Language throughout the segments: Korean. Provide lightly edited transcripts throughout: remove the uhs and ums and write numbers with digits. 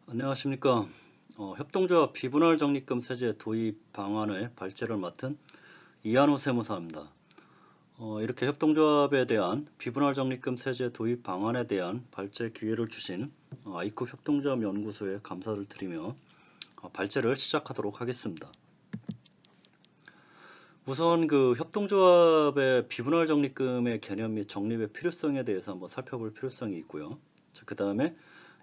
안녕하십니까. 협동조합 비분할 적립금 세제 도입 방안의 발제를 맡은 이한우 세무사입니다. 이렇게 협동조합에 대한 비분할 적립금 세제 도입 방안에 대한 발제 기회를 주신 아이쿠 협동조합 연구소에 감사를 드리며 발제를 시작하도록 하겠습니다. 우선 그 협동조합의 비분할 적립금의 개념 및 적립의 필요성에 대해서 한번 살펴볼 필요성이 있고요. 그 다음에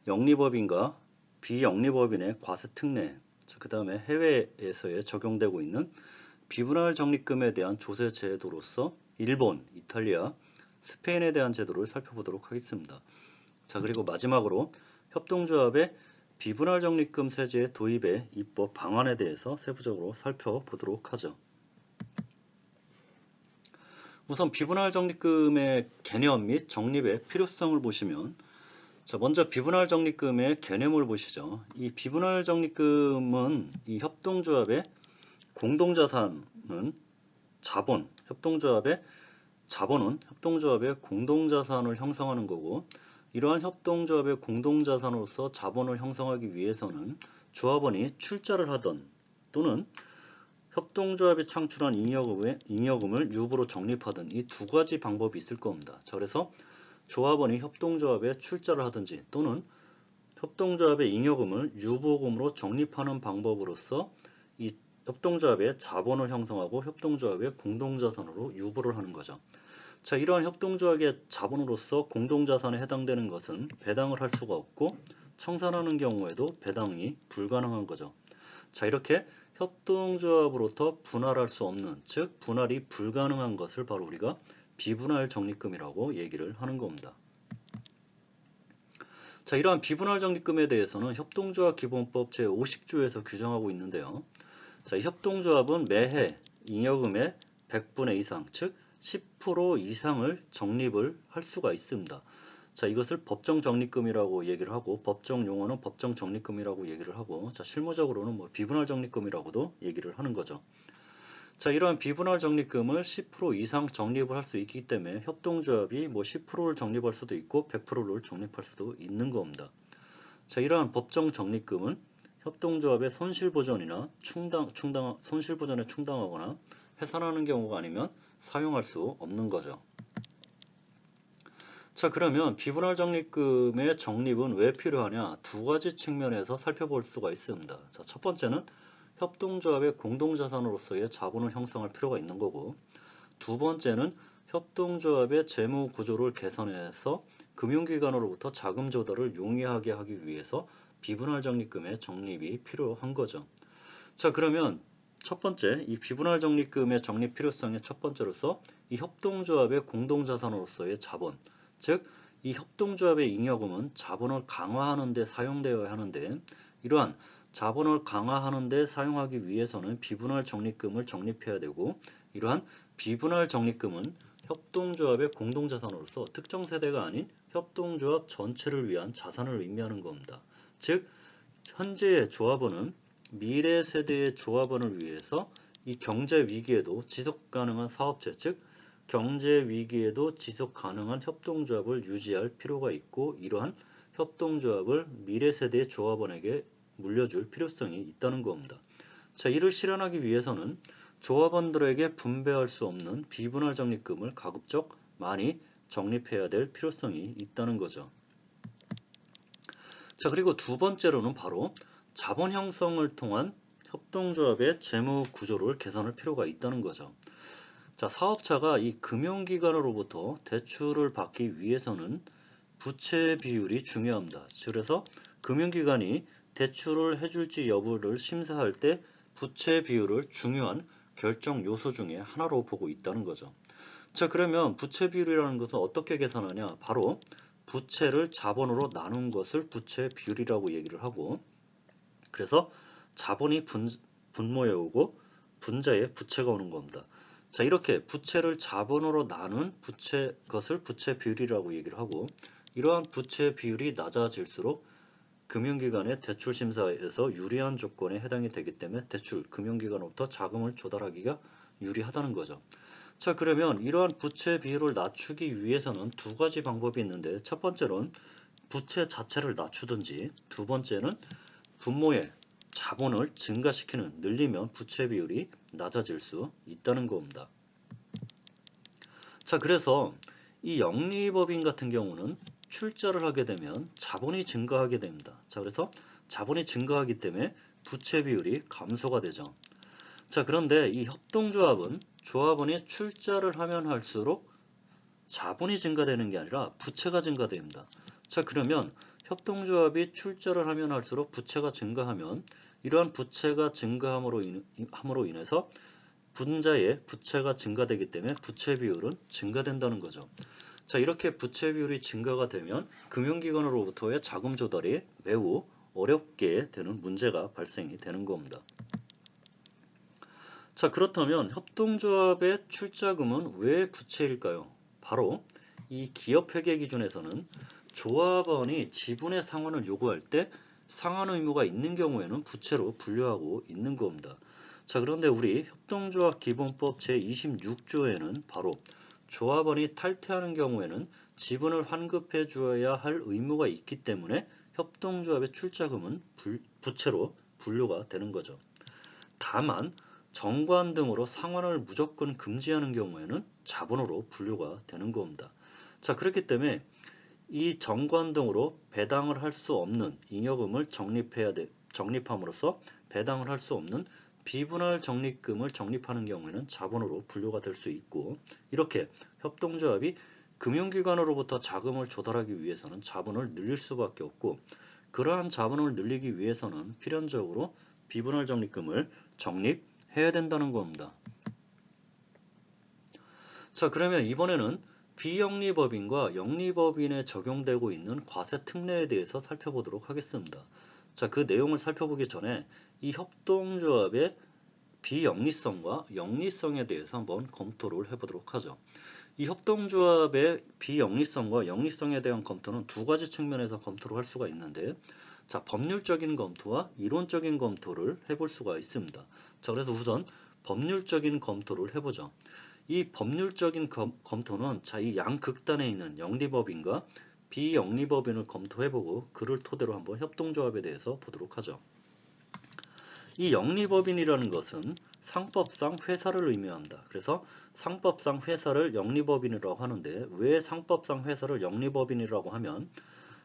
영리법인과 비영리법인의 과세 특례, 그 다음에 해외에서의 적용되고 있는 비분할 적립금에 대한 조세 제도로서 일본, 이탈리아, 스페인에 대한 제도를 살펴보도록 하겠습니다. 자, 그리고 마지막으로 협동조합의 비분할 적립금 세제 도입의 입법 방안에 대해서 세부적으로 살펴보도록 하죠. 우선 비분할 적립금의 개념 및 적립의 필요성을 보시면, 자, 먼저 비분할 적립금의 개념을 보시죠. 이 비분할 적립금은 이 협동조합의 공동자산은 협동조합의 자본은 협동조합의 공동자산을 형성하는 거고, 이러한 협동조합의 공동자산으로서 자본을 형성하기 위해서는 조합원이 출자를 하던 또는 협동조합이 창출한 잉여금을 유보로 적립하든 이 두 가지 방법이 있을 겁니다. 자, 그래서 조합원이 협동조합에 출자를 하든지 또는 협동조합의 잉여금을 유보금으로 적립하는 방법으로서 이 협동조합의 자본을 형성하고 협동조합의 공동자산으로 유보를 하는 거죠. 자, 이러한 협동조합의 자본으로서 공동자산에 해당되는 것은 배당을 할 수가 없고 청산하는 경우에도 배당이 불가능한 거죠. 자, 이렇게 협동조합으로부터 분할할 수 없는, 즉 분할이 불가능한 것을 바로 우리가 비분할 적립금이라고 얘기를 하는 겁니다. 자, 이러한 비분할 적립금에 대해서는 협동조합 기본법 제50조에서 규정하고 있는데요. 자, 이 협동조합은 매해 잉여금의 100분의 이상, 즉 10% 이상을 적립을 할 수가 있습니다. 자, 이것을 법정 적립금이라고 얘기를 하고, 법정 용어는 법정 적립금이라고 얘기를 하고, 자, 실무적으로는 뭐 비분할 적립금이라고도 얘기를 하는 거죠. 자, 이러한 비분할 적립금을 10% 이상 적립을 할 수 있기 때문에 협동조합이 뭐 10%를 적립할 수도 있고 100%를 적립할 수도 있는 겁니다. 자, 이러한 법정 적립금은 협동조합의 손실보전이나 손실보전에 충당하거나 해산하는 경우가 아니면 사용할 수 없는 거죠. 자, 그러면 비분할 적립금의 적립은 왜 필요하냐? 두 가지 측면에서 살펴볼 수가 있습니다. 자, 첫 번째는 협동조합의 공동자산으로서의 자본을 형성할 필요가 있는 거고, 두 번째는 협동조합의 재무 구조를 개선해서 금융기관으로부터 자금 조달을 용이하게 하기 위해서 비분할 적립금의 적립이 필요한 거죠. 자, 그러면 첫 번째, 이 비분할 적립금의 적립 필요성의 첫 번째로서 이 협동조합의 공동자산으로서의 자본, 즉 이 협동조합의 잉여금은 자본을 강화하는 데 사용되어야 하는데, 이러한 자본을 강화하는 데 사용하기 위해서는 비분할 적립금을 적립해야 되고, 이러한 비분할 적립금은 협동조합의 공동자산으로서 특정 세대가 아닌 협동조합 전체를 위한 자산을 의미하는 겁니다. 즉 현재의 조합원은 미래 세대의 조합원을 위해서 이 경제 위기에도 지속 가능한 사업체, 즉 경제 위기에도 지속 가능한 협동조합을 유지할 필요가 있고, 이러한 협동조합을 미래 세대의 조합원에게 물려줄 필요성이 있다는 겁니다. 자, 이를 실현하기 위해서는 조합원들에게 분배할 수 없는 비분할 적립금을 가급적 많이 적립해야 될 필요성이 있다는 거죠. 자, 그리고 두 번째로는 바로 자본 형성을 통한 협동조합의 재무 구조를 개선할 필요가 있다는 거죠. 자, 사업자가 이 금융기관으로부터 대출을 받기 위해서는 부채 비율이 중요합니다. 그래서 금융기관이 대출을 해줄지 여부를 심사할 때 부채 비율을 중요한 결정 요소 중에 하나로 보고 있다는 거죠. 자, 그러면 부채 비율이라는 것은 어떻게 계산하냐? 바로 부채를 자본으로 나눈 것을 부채 비율이라고 얘기를 하고, 그래서 자본이 분모에 오고 분자에 부채가 오는 겁니다. 자, 이렇게 부채를 자본으로 나눈 것을 부채 비율이라고 얘기를 하고, 이러한 부채 비율이 낮아질수록 금융기관의 대출 심사에서 유리한 조건에 해당이 되기 때문에 금융기관으로부터 자금을 조달하기가 유리하다는 거죠. 자, 그러면 이러한 부채 비율을 낮추기 위해서는 두 가지 방법이 있는데, 첫 번째로는 부채 자체를 낮추든지, 두 번째는 분모의 자본을 증가시키는, 늘리면 부채 비율이 낮아질 수 있다는 겁니다. 자, 그래서 이 영리법인 같은 경우는 출자를 하게 되면 자본이 증가하게 됩니다. 자, 그래서 자본이 증가하기 때문에 부채 비율이 감소가 되죠. 자, 그런데 이 협동조합은 조합원이 출자를 하면 할수록 자본이 증가되는 게 아니라 부채가 증가됩니다. 자, 그러면 협동조합이 출자를 하면 할수록 부채가 증가하면 이러한 부채가 증가함으로 인해서 분자의 부채가 증가되기 때문에 부채 비율은 증가된다는 거죠. 자, 이렇게 부채 비율이 증가가 되면 금융기관으로부터의 자금 조달이 매우 어렵게 되는 문제가 발생이 되는 겁니다. 자, 그렇다면 협동조합의 출자금은 왜 부채일까요? 바로 이 기업회계 기준에서는 조합원이 지분의 상환을 요구할 때 상환 의무가 있는 경우에는 부채로 분류하고 있는 겁니다. 자, 그런데 우리 협동조합 기본법 제26조에는 바로 조합원이 탈퇴하는 경우에는 지분을 환급해 주어야 할 의무가 있기 때문에 협동조합의 출자금은 부채로 분류가 되는 거죠. 다만 정관 등으로 상환을 무조건 금지하는 경우에는 자본으로 분류가 되는 겁니다. 자, 그렇기 때문에 이 정관 등으로 배당을 할 수 없는 잉여금을 적립함으로써 배당을 할 수 없는 비분할 적립금을 적립하는 경우에는 자본으로 분류가 될 수 있고, 이렇게 협동조합이 금융기관으로부터 자금을 조달하기 위해서는 자본을 늘릴 수밖에 없고, 그러한 자본을 늘리기 위해서는 필연적으로 비분할 적립금을 적립해야 된다는 겁니다. 자, 그러면 이번에는 비영리법인과 영리법인에 적용되고 있는 과세 특례에 대해서 살펴보도록 하겠습니다. 자, 그 내용을 살펴보기 전에 이 협동조합의 비영리성과 영리성에 대해서 한번 검토를 해보도록 하죠. 이 협동조합의 비영리성과 영리성에 대한 검토는 두 가지 측면에서 검토를 할 수가 있는데, 자, 법률적인 검토와 이론적인 검토를 해볼 수가 있습니다. 자, 그래서 우선 법률적인 검토를 해보죠. 이 법률적인 검토는 자, 이 양극단에 있는 영리법인과 비영리법인을 검토해보고 그를 토대로 한번 협동조합에 대해서 보도록 하죠. 이 영리법인이라는 것은 상법상 회사를 의미합니다. 그래서 상법상 회사를 영리법인이라고 하는데, 왜 상법상 회사를 영리법인이라고 하면,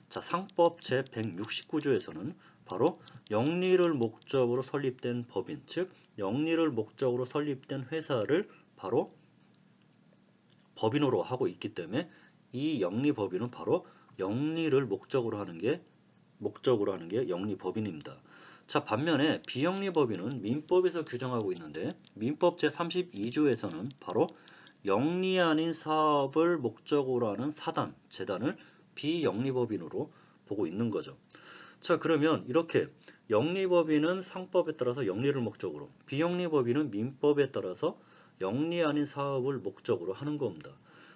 자, 상법 제169조에서는 바로 영리를 목적으로 설립된 법인, 즉 영리를 목적으로 설립된 회사를 바로 법인으로 하고 있기 때문에 이 영리법인은 바로 영리를 목적으로 하는 게 영리법인입니다. 자, 반면에 비영리법인은 민법에서 규정하고 있는데, 민법 제32조에서는 바로 영리 아닌 사업을 목적으로 하는 사단, 재단을 비영리법인으로 보고 있는 거죠. 자, 그러면 이렇게 영리법인은 상법에 따라서 영리를 목적으로, 비영리법인은 민법에 따라서 영리 아닌 사업을 목적으로 하는 겁니다.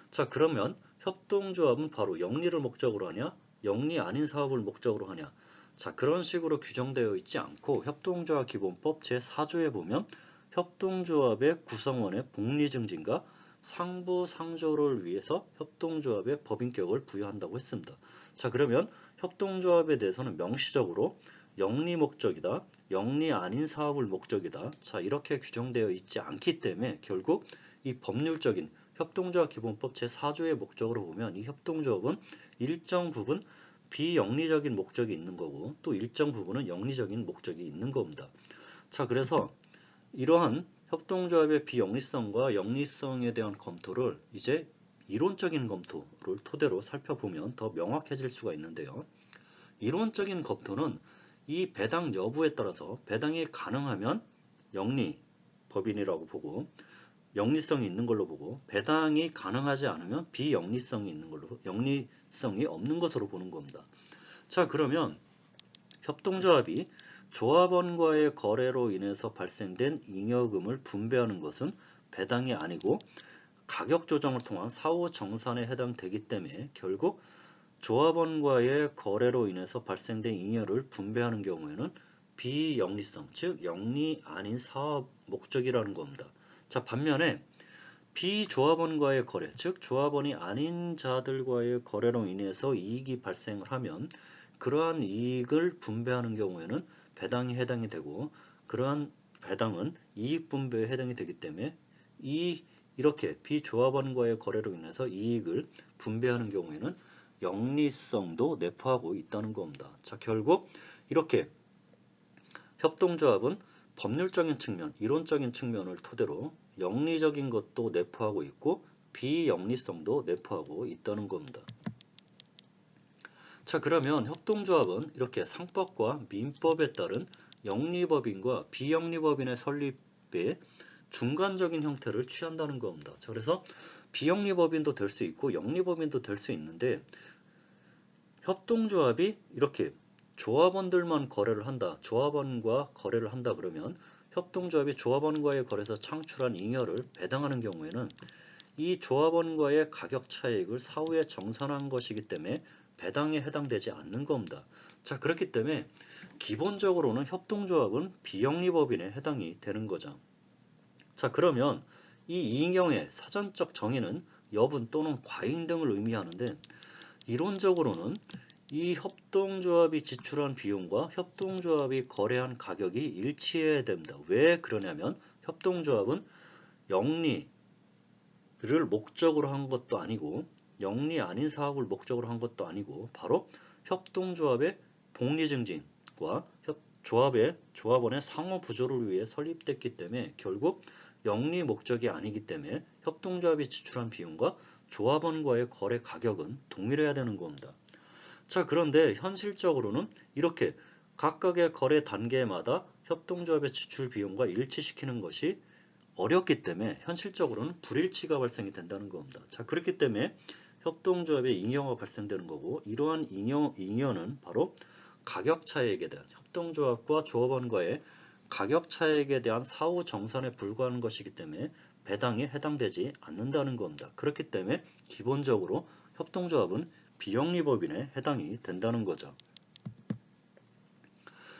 자, 그러면 협동조합은 바로 영리를 목적으로 하냐, 영리 아닌 사업을 목적으로 하냐. 자, 그런 식으로 규정되어 있지 않고 협동조합 기본법 제4조에 보면 협동조합의 구성원의 복리 증진과 상부 상조를 위해서 협동조합의 법인격을 부여한다고 했습니다. 자, 그러면 협동조합에 대해서는 명시적으로 영리 목적이다, 영리 아닌 사업을 목적이다, 자, 이렇게 규정되어 있지 않기 때문에 결국 이 법률적인 협동조합 기본법 제4조의 목적으로 보면 이 협동조합은 일정 부분 비영리적인 목적이 있는 거고 또 일정 부분은 영리적인 목적이 있는 겁니다. 자, 그래서 이러한 협동조합의 비영리성과 영리성에 대한 검토를 이제 이론적인 검토를 토대로 살펴보면 더 명확해질 수가 있는데요. 이론적인 검토는 이 배당 여부에 따라서 배당이 가능하면 영리 법인이라고 보고, 영리성이 있는 걸로 보고, 배당이 가능하지 않으면 비영리성이 있는 걸로, 영리성이 없는 것으로 보는 겁니다. 자, 그러면 협동조합이 조합원과의 거래로 인해서 발생된 잉여금을 분배하는 것은 배당이 아니고 가격 조정을 통한 사후 정산에 해당되기 때문에 결국 조합원과의 거래로 인해서 발생된 잉여를 분배하는 경우에는 비영리성, 즉 영리 아닌 사업 목적이라는 겁니다. 자, 반면에 비조합원과의 거래, 즉 조합원이 아닌 자들과의 거래로 인해서 이익이 발생을 하면 그러한 이익을 분배하는 경우에는 배당이 해당이 되고, 그러한 배당은 이익 분배에 해당이 되기 때문에 이렇게 비조합원과의 거래로 인해서 이익을 분배하는 경우에는 영리성도 내포하고 있다는 겁니다. 자, 결국 이렇게 협동조합은 법률적인 측면, 이론적인 측면을 토대로 영리적인 것도 내포하고 있고 비영리성도 내포하고 있다는 겁니다. 자, 그러면 협동조합은 이렇게 상법과 민법에 따른 영리법인과 비영리법인의 설립에 중간적인 형태를 취한다는 겁니다. 자, 그래서 비영리법인도 될 수 있고 영리법인도 될 수 있는데, 협동조합이 이렇게 조합원들만 거래를 한다, 조합원과 거래를 한다 그러면 협동조합이 조합원과의 거래에서 창출한 잉여를 배당하는 경우에는 이 조합원과의 가격 차익을 사후에 정산한 것이기 때문에 배당에 해당되지 않는 겁니다. 자, 그렇기 때문에 기본적으로는 협동조합은 비영리법인에 해당이 되는 거죠. 자, 그러면 이 이익형의 사전적 정의는 여분 또는 과잉 등을 의미하는데, 이론적으로는 이 협동조합이 지출한 비용과 협동조합이 거래한 가격이 일치해야 됩니다. 왜 그러냐면 협동조합은 영리를 목적으로 한 것도 아니고 영리 아닌 사업을 목적으로 한 것도 아니고 바로 협동조합의 복리 증진과 조합원의 상호 부조를 위해 설립됐기 때문에 결국 영리 목적이 아니기 때문에 협동조합이 지출한 비용과 조합원과의 거래 가격은 동일해야 되는 겁니다. 자, 그런데 현실적으로는 이렇게 각각의 거래 단계마다 협동조합의 지출 비용과 일치시키는 것이 어렵기 때문에 현실적으로는 불일치가 발생이 된다는 겁니다. 자, 그렇기 때문에 협동조합의 잉여가 발생되는 거고, 이러한 잉여는 바로 가격 차익에 대한 협동조합과 조합원과의 가격 차익에 대한 사후 정산에 불과하는 것이기 때문에 배당에 해당되지 않는다는 겁니다. 그렇기 때문에 기본적으로 협동조합은 비영리법인에 해당이 된다는 거죠.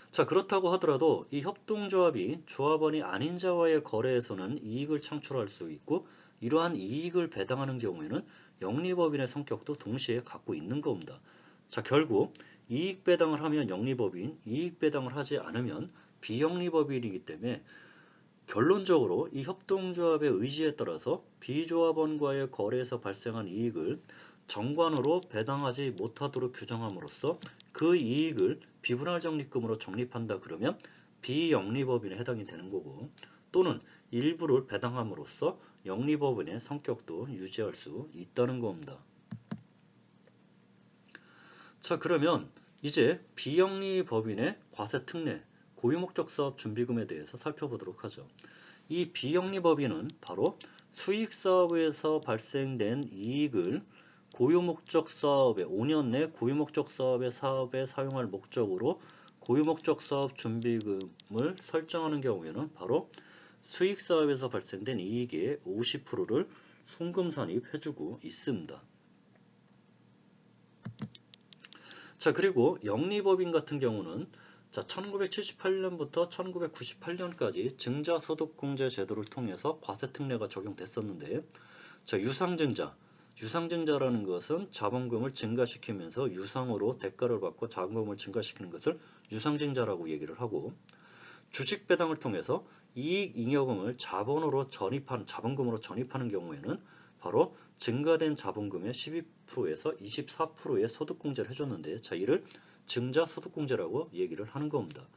자, 그렇다고 하더라도 이 협동조합이 조합원이 아닌 자와의 거래에서는 이익을 창출할 수 있고, 이러한 이익을 배당하는 경우에는 영리법인의 성격도 동시에 갖고 있는 겁니다. 자, 결국 이익 배당을 하면 영리법인, 이익 배당을 하지 않으면 비영리법인이기 때문에 결론적으로 이 협동조합의 의지에 따라서 비조합원과의 거래에서 발생한 이익을 정관으로 배당하지 못하도록 규정함으로써 그 이익을 비분할 적립금으로 적립한다 그러면 비영리법인에 해당이 되는 거고, 또는 일부를 배당함으로써 영리법인의 성격도 유지할 수 있다는 겁니다. 자, 그러면 이제 비영리법인의 과세특례, 고유목적 사업 준비금에 대해서 살펴보도록 하죠. 이 비영리법인은 바로 수익사업에서 발생된 이익을 고유목적 사업에 5년 내 고유목적 사업에 사용할 목적으로 고유목적 사업 준비금을 설정하는 경우에는 바로 수익사업에서 발생된 이익의 50%를 송금산입해주고 있습니다. 자, 그리고 영리법인 같은 경우는 1978년부터 1998년까지 증자소득공제 제도를 통해서 과세특례가 적용됐었는데, 유상증자라는 것은 자본금을 증가시키면서 유상으로 대가를 받고 자본금을 증가시키는 것을 유상증자라고 얘기를 하고, 주식배당을 통해서 이익 잉여금을 자본금으로 전입하는 경우에는 바로 증가된 자본금의 12%에서 24%의 소득공제를 해줬는데, 이를 증자소득공제라고 얘기를 하는 겁니다.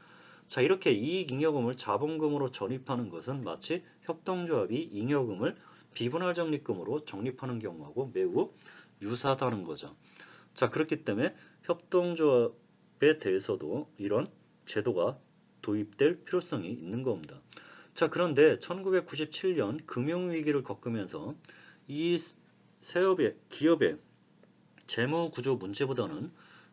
자, 이렇게 이익 잉여금을 자본금으로 전입하는 것은 마치 협동조합이 잉여금을 비분할 적립금으로 적립하는 경우하고 매우 유사하다는 거죠. 자, 그렇기 때문에 협동조합에 대해서도 이런 제도가 도입될 필요성이 있는 겁니다. 자, 그런데 1997년 금융위기를 겪으면서 이 기업의 재무구조 문제보다는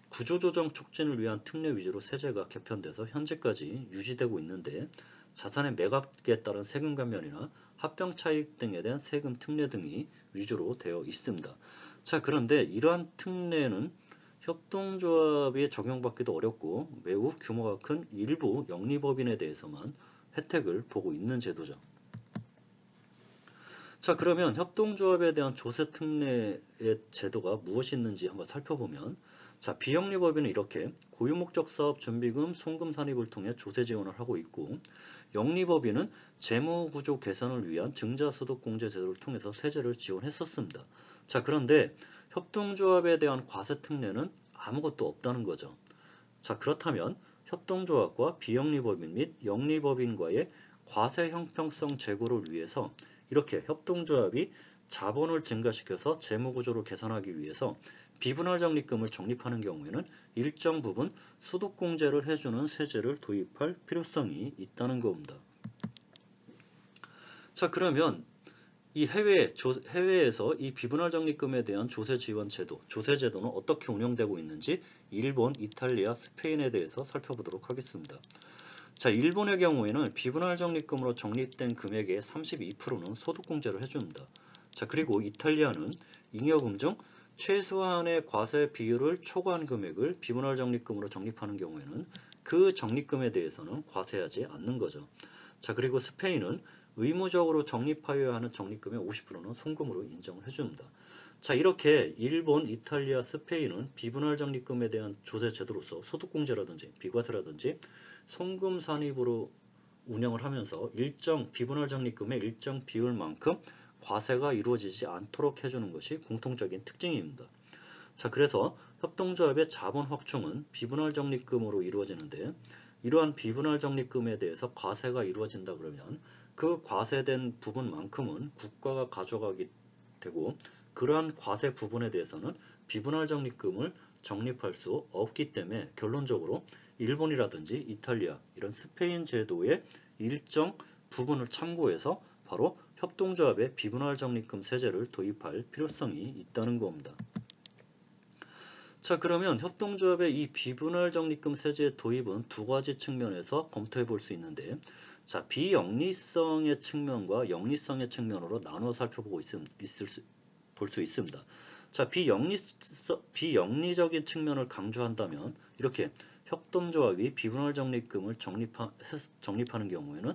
구조조정 촉진을 위한 특례 위주로 세제가 개편돼서 현재까지 유지되고 있는데, 자산의 매각에 따른 세금 감면이나 합병 차익 등에 대한 세금 특례 등이 위주로 되어 있습니다. 자, 그런데 이러한 특례는 협동조합에 적용받기도 어렵고 매우 규모가 큰 일부 영리법인에 대해서만 혜택을 보고 있는 제도죠. 자, 그러면 협동조합에 대한 조세 특례의 제도가 무엇이 있는지 한번 살펴보면, 자, 비영리법인은 이렇게 고유목적 사업 준비금, 송금 산입을 통해 조세 지원을 하고 있고, 영리법인은 재무구조 개선을 위한 증자소득공제 제도를 통해서 세제를 지원했었습니다. 자, 그런데 협동조합에 대한 과세 특례는 아무것도 없다는 거죠. 자, 그렇다면 협동조합과 비영리법인 및 영리법인과의 과세 형평성 제고를 위해서 이렇게 협동조합이 자본을 증가시켜서 재무구조를 개선하기 위해서 비분할 적립금을 적립하는 경우에는 일정 부분 소득공제를 해주는 세제를 도입할 필요성이 있다는 겁니다. 자, 그러면 이 해외에서 이 비분할 적립금에 대한 조세 지원 제도, 조세 제도는 어떻게 운영되고 있는지 일본, 이탈리아, 스페인에 대해서 살펴보도록 하겠습니다. 자, 일본의 경우에는 비분할 적립금으로 적립된 금액의 32%는 소득공제를 해줍니다. 자, 그리고 이탈리아는 잉여금 중 최소한의 과세 비율을 초과한 금액을 비분할 적립금으로 적립하는 경우에는 그 적립금에 대해서는 과세하지 않는 거죠. 자, 그리고 스페인은 의무적으로 적립하여야 하는 적립금의 50%는 송금으로 인정을 해줍니다. 자, 이렇게 일본, 이탈리아, 스페인은 비분할 적립금에 대한 조세 제도로서 소득공제라든지 비과세라든지 송금 산입으로 운영을 하면서 일정 비분할 적립금의 일정 비율만큼 과세가 이루어지지 않도록 해주는 것이 공통적인 특징입니다. 자, 그래서 협동조합의 자본 확충은 비분할 적립금으로 이루어지는데, 이러한 비분할 적립금에 대해서 과세가 이루어진다 그러면 그 과세된 부분만큼은 국가가 가져가게 되고, 그러한 과세 부분에 대해서는 비분할 적립금을 적립할 수 없기 때문에 결론적으로 일본이라든지 이탈리아, 이런 스페인 제도의 일정 부분을 참고해서 바로 협동조합의 비분할 적립금 세제를 도입할 필요성이 있다는 겁니다. 자, 그러면 협동조합의 이 비분할 적립금 세제 도입은 두 가지 측면에서 검토해 볼 수 있는데, 자, 비영리성의 측면과 영리성의 측면으로 나눠 살펴보고 볼 수 있습니다. 자, 비영리적인 측면을 강조한다면 이렇게 협동조합이 비분할 적립금을 적립하는 경우에는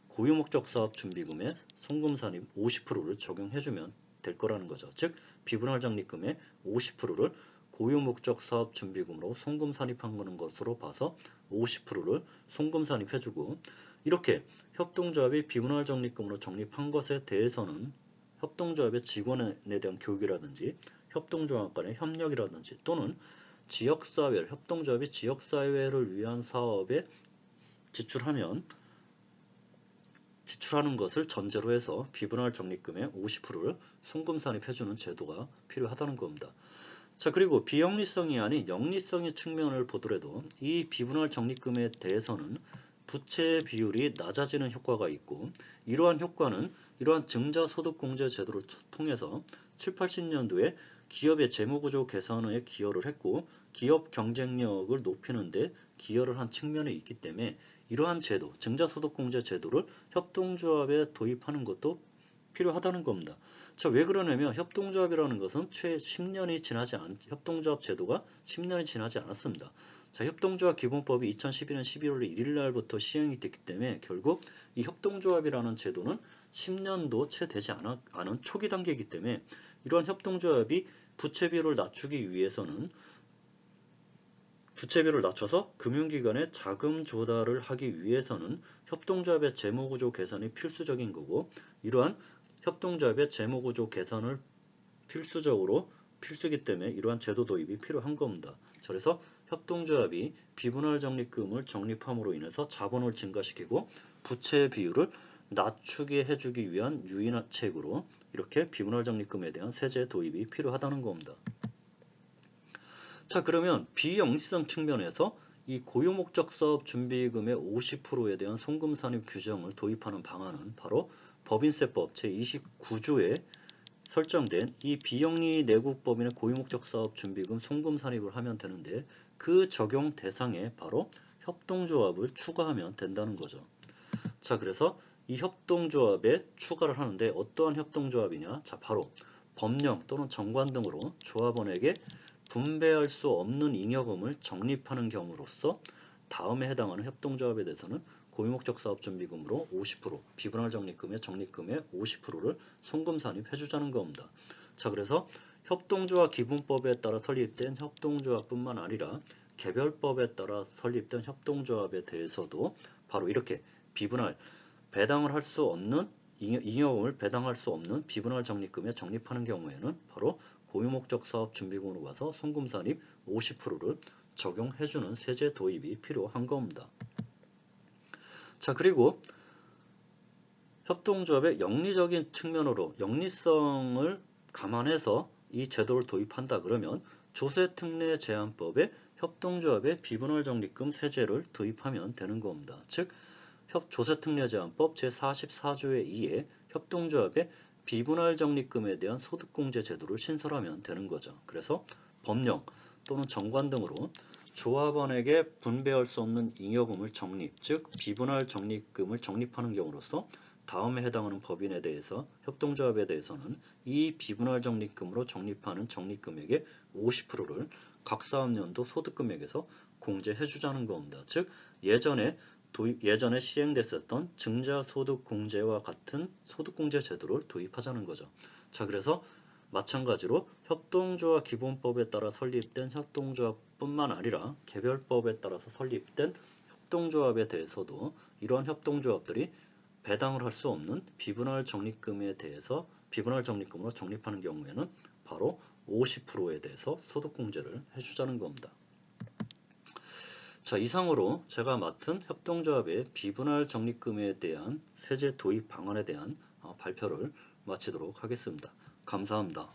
고유목적 사업 준비금에 송금 산입 50%를 적용해주면 될 거라는 거죠. 즉, 비분할 적립금의 50%를 고유목적 사업 준비금으로 송금 산입한 것으로 봐서 50%를 송금 산입해주고, 이렇게 협동조합이 비분할 적립금으로 적립한 것에 대해서는 협동조합의 직원에 대한 교육이라든지 협동조합 간의 협력이라든지 또는 협동조합이 지역사회를 위한 사업에 지출하는 것을 전제로 해서 비분할 적립금의 50%를 송금 산입해주는 제도가 필요하다는 겁니다. 자, 그리고 비영리성이 아닌 영리성의 측면을 보더라도 이 비분할 적립금에 대해서는 부채 비율이 낮아지는 효과가 있고, 이러한 효과는 이러한 증자소득공제 제도를 통해서 7, 80년도에 기업의 재무구조 개선에 기여를 했고, 기업 경쟁력을 높이는 데 기여를 한 측면이 있기 때문에 이러한 제도, 증자소득공제 제도를 협동조합에 도입하는 것도 필요하다는 겁니다. 자, 왜 그러냐면 협동조합이라는 것은 협동조합 제도가 10년이 지나지 않았습니다. 자, 협동조합 기본법이 2012년 11월 1일 날부터 시행이 됐기 때문에 결국 이 협동조합이라는 제도는 10년도 채 되지 않은 초기 단계이기 때문에 이러한 협동조합이 부채 비율을 낮춰서 금융기관에 자금 조달을 하기 위해서는 협동조합의 재무구조 개선이 필수적인 거고, 이러한 협동조합의 재무구조 개선을 필수기 때문에 이러한 제도 도입이 필요한 겁니다. 그래서 협동조합이 비분할 적립금을 적립함으로 인해서 자본을 증가시키고 부채 비율을 낮추게 해주기 위한 유인책으로 이렇게 비분할 적립금에 대한 세제 도입이 필요하다는 겁니다. 자, 그러면 비영리성 측면에서 이 고유목적 사업 준비금의 50%에 대한 송금 산입 규정을 도입하는 방안은 바로 법인세법 제29조에 설정된 이 비영리 내국법인의 고유목적 사업 준비금 송금 산입을 하면 되는데, 그 적용 대상에 바로 협동조합을 추가하면 된다는 거죠. 자, 그래서 이 협동조합에 추가를 하는데 어떠한 협동조합이냐? 자, 바로 법령 또는 정관 등으로 조합원에게 분배할 수 없는 잉여금을 적립하는 경우로서 다음에 해당하는 협동조합에 대해서는 고유목적 사업준비금으로 50%, 비분할 적립금의 적립금의 50%를 송금 산입해주자는 겁니다. 자, 그래서 협동조합 기본법에 따라 설립된 협동조합뿐만 아니라 개별법에 따라 설립된 협동조합에 대해서도 바로 이렇게 비분할, 배당을 할 수 없는 잉여금을 배당할 수 없는 비분할 적립금에 적립하는 경우에는 바로 고유목적 사업 준비금으로 봐서 송금 산입 50%를 적용해주는 세제 도입이 필요한 겁니다. 자, 그리고 협동조합의 영리적인 측면으로 영리성을 감안해서 이 제도를 도입한다 그러면 조세특례 제한법에 협동조합의 비분할 적립금 세제를 도입하면 되는 겁니다. 즉 조세특례제한법 제44조의 2에 협동조합의 비분할 적립금에 대한 소득공제 제도를 신설하면 되는 거죠. 그래서 법령 또는 정관 등으로 조합원에게 분배할 수 없는 잉여금을 적립, 즉 비분할 적립금을 적립하는 경우로서 다음에 해당하는 법인에 대해서 협동조합에 대해서는 이 비분할 적립금으로 적립하는 적립금액의 50%를 각 사업연도 소득금액에서 공제해주자는 겁니다. 즉 예전에 시행됐었던 증자소득공제와 같은 소득공제 제도를 도입하자는 거죠. 자, 그래서 마찬가지로 협동조합 기본법에 따라 설립된 협동조합뿐만 아니라 개별법에 따라서 설립된 협동조합에 대해서도 이러한 협동조합들이 배당을 할 수 없는 비분할 적립금에 대해서 비분할 적립금으로 적립하는 경우에는 바로 50%에 대해서 소득공제를 해주자는 겁니다. 자, 이상으로 제가 맡은 협동조합의 비분할 적립금에 대한 세제 도입 방안에 대한 발표를 마치도록 하겠습니다. 감사합니다.